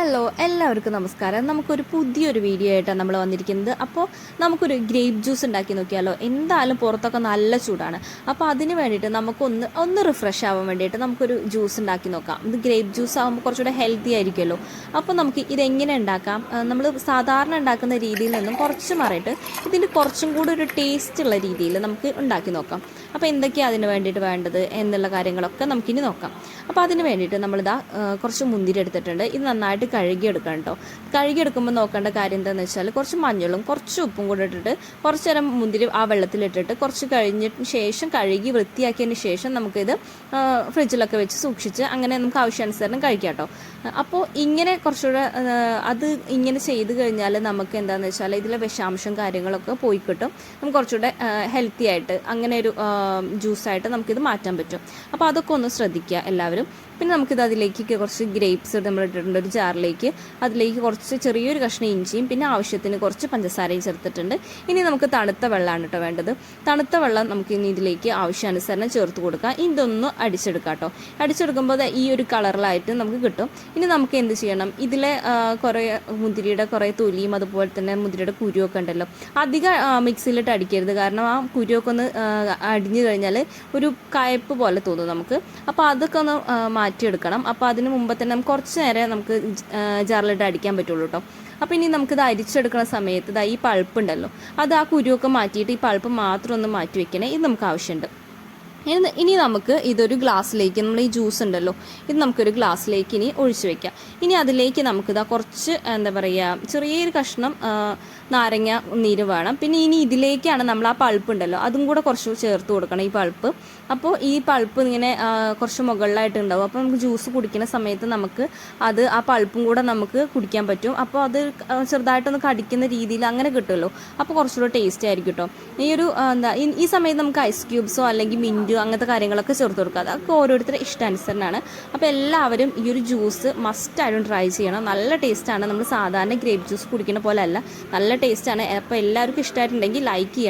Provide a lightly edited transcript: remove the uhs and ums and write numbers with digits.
Hello എല്ലാവർക്കും നമസ്കാരം. നമുക്കൊരു പുതിയൊരു വീഡിയോ ആയിട്ടാണ് നമ്മൾ വന്നിരിക്കുന്നത്. അപ്പോൾ നമുക്കൊരു ഗ്രേപ്പ് ജ്യൂസ് ഉണ്ടാക്കി നോക്കിയാലോ. എന്തായാലും പുറത്തൊക്കെ നല്ല ചൂടാണ്. അപ്പോൾ അതിന് വേണ്ടിയിട്ട് നമുക്കൊന്ന് റിഫ്രഷ് ആവാൻ വേണ്ടിയിട്ട് നമുക്കൊരു ജ്യൂസ് ഉണ്ടാക്കി നോക്കാം. ഇത് ഗ്രേപ്പ് ജ്യൂസ് ആകുമ്പോൾ കുറച്ചുകൂടെ ഹെൽത്തി ആയിരിക്കുമല്ലോ. അപ്പോൾ നമുക്ക് ഇതെങ്ങനെ ഉണ്ടാക്കാം, നമ്മൾ സാധാരണ ഉണ്ടാക്കുന്ന രീതിയിൽ നിന്നും കുറച്ച് മാറിയിട്ട് ഇതിൻ്റെ കുറച്ചും കൂടി ഒരു ടേസ്റ്റുള്ള രീതിയിൽ നമുക്ക് ഉണ്ടാക്കി നോക്കാം. അപ്പോൾ എന്തൊക്കെയാണ് അതിന് വേണ്ടിയിട്ട് വേണ്ടത് എന്നുള്ള കാര്യങ്ങളൊക്കെ നമുക്കിനി നോക്കാം. അപ്പോൾ അതിന് വേണ്ടിയിട്ട് നമ്മളിതാ കുറച്ച് മുന്തിരി എടുത്തിട്ടുണ്ട്. ഇത് നന്നായിട്ട് കഴുകിയെടുക്കണം കേട്ടോ. കഴുകിയെടുക്കുമ്പോൾ നോക്കേണ്ട കാര്യം എന്താണെന്ന് വെച്ചാൽ കുറച്ച് മഞ്ഞളും കുറച്ച് ഉപ്പും കൂടെ ഇട്ടിട്ട് കുറച്ച് നേരം മുന്തിരി ആ വെള്ളത്തിലിട്ടിട്ട് കുറച്ച് കഴിഞ്ഞിട്ട് ശേഷം കഴുകി വൃത്തിയാക്കിയതിന് ശേഷം നമുക്കിത് ഫ്രിഡ്ജിലൊക്കെ വെച്ച് സൂക്ഷിച്ച് അങ്ങനെ നമുക്ക് ആവശ്യാനുസരണം കഴിക്കാം കേട്ടോ. അപ്പോൾ ഇങ്ങനെ കുറച്ചുകൂടെ അത് ഇങ്ങനെ ചെയ്ത് കഴിഞ്ഞാൽ നമുക്ക് എന്താണെന്ന് വെച്ചാൽ ഇതിലെ വിഷാംശം കാര്യങ്ങളൊക്കെ പോയി കിട്ടും. നമുക്ക് കുറച്ചുകൂടെ ഹെൽത്തി ആയിട്ട് അങ്ങനെ ഒരു ജ്യൂസായിട്ട് നമുക്കിത് മാറ്റാൻ പറ്റും. അപ്പോൾ അതൊക്കെ ഒന്ന് ശ്രദ്ധിക്കുക എല്ലാവരും. പിന്നെ നമുക്കിത് അതിലേക്ക് കുറച്ച് ഗ്രേപ്സ് നമ്മൾ ഇട്ടിട്ടുണ്ട് ഒരു ജാറിലേക്ക്. അതിലേക്ക് കുറച്ച് ചെറിയൊരു കഷ്ണം ഇഞ്ചിയും പിന്നെ ആവശ്യത്തിന് കുറച്ച് പഞ്ചസാരയും ചേർത്തിട്ടുണ്ട്. ഇനി നമുക്ക് തണുത്ത വെള്ളമാണ് കേട്ടോ വേണ്ടത്. തണുത്ത വെള്ളം നമുക്ക് ഇനി ഇതിലേക്ക് ആവശ്യാനുസരണം ചേർത്ത് കൊടുക്കാം. ഇതൊന്ന് അടിച്ചെടുക്കാം കേട്ടോ. അടിച്ചെടുക്കുമ്പോൾ ഈ ഒരു കളറിലായിട്ട് നമുക്ക് കിട്ടും. ഇനി നമുക്ക് എന്ത് ചെയ്യണം, ഇതിലെ കുറേ മുന്തിരിയുടെ കുറേ തൊലിയും അതുപോലെ തന്നെ മുന്തിരിയുടെ കുരുവൊക്കെ ഉണ്ടല്ലോ, അധികം മിക്സിയിലിട്ട് അടിക്കരുത്. കാരണം ആ കുരുവൊക്കെ ഒന്ന് അടിഞ്ഞു കഴിഞ്ഞാൽ ഒരു കയ്പ്പ് പോലെ തോന്നും നമുക്ക്. അപ്പോൾ അതൊക്കെ ഒന്ന് മാറ്റിയെടുക്കണം. അപ്പോൾ അതിന് മുമ്പ് തന്നെ നമുക്ക് കുറച്ച് നേരം നമുക്ക് ജാറിലിട്ട് അടിക്കാൻ പറ്റുള്ളൂ കേട്ടോ. അപ്പോൾ ഇനി നമുക്കിത് അരിച്ചെടുക്കുന്ന സമയത്ത് ഈ പൾപ്പ് ഉണ്ടല്ലോ, അത് ആ കുരുവൊക്കെ മാറ്റിയിട്ട് ഈ പൾപ്പ് മാത്രം ഒന്ന് മാറ്റി വെക്കണേ. ഇത് നമുക്ക് ആവശ്യമുണ്ട്. ഇനി നമുക്ക് ഇതൊരു ഗ്ലാസ്സിലേക്ക്, നമ്മൾ ഈ ജ്യൂസ് ഉണ്ടല്ലോ ഇത് നമുക്കൊരു ഗ്ലാസ്സിലേക്ക് ഇനി ഒഴിച്ചു വെക്കാം. ഇനി അതിലേക്ക് നമുക്കിതാ കുറച്ച് എന്താ പറയുക ചെറിയൊരു കഷ്ണം നാരങ്ങ നീര് വേണം. പിന്നെ ഇനി ഇതിലേക്കാണ് നമ്മൾ ആ പൾപ്പ് ഉണ്ടല്ലോ അതും കൂടെ കുറച്ച് ചേർത്ത് കൊടുക്കണം, ഈ പൾപ്പ്. അപ്പോൾ ഈ പൾപ്പ് ഇങ്ങനെ കുറച്ച് മുകളിലായിട്ട് ഉണ്ടാവും. അപ്പോൾ നമുക്ക് ജ്യൂസ് കുടിക്കുന്ന സമയത്ത് നമുക്ക് ആ പൾപ്പും കൂടെ നമുക്ക് കുടിക്കാൻ പറ്റും. അപ്പോൾ അത് ചെറുതായിട്ടൊന്ന് കടിക്കുന്ന രീതിയിൽ അങ്ങനെ കിട്ടുമല്ലോ. അപ്പോൾ കുറച്ചുകൂടെ ടേസ്റ്റി ആയിരിക്കും കേട്ടോ. ഈ സമയത്ത് നമുക്ക് ഐസ് ക്യൂബ്സോ അല്ലെങ്കിൽ മിൻറ്റോ അങ്ങനത്തെ കാര്യങ്ങളൊക്കെ ചേർത്ത് കൊടുക്കുക. അതൊക്കെ ഓരോരുത്തരുടെ ഇഷ്ടാനുസരണമാണ്. അപ്പോൾ എല്ലാവരും ഈ ഒരു ജ്യൂസ് മസ്റ്റായിട്ടും ട്രൈ ചെയ്യണം. നല്ല ടേസ്റ്റാണ്. നമ്മൾ സാധാരണ ഗ്രേപ്പ് ജ്യൂസ് കുടിക്കുന്ന പോലെ അല്ല, നല്ല ടേസ്റ്റാണ്. അപ്പോൾ എല്ലാവർക്കും ഇഷ്ടമായിട്ടുണ്ടെങ്കിൽ ലൈക്ക് ചെയ്യണം.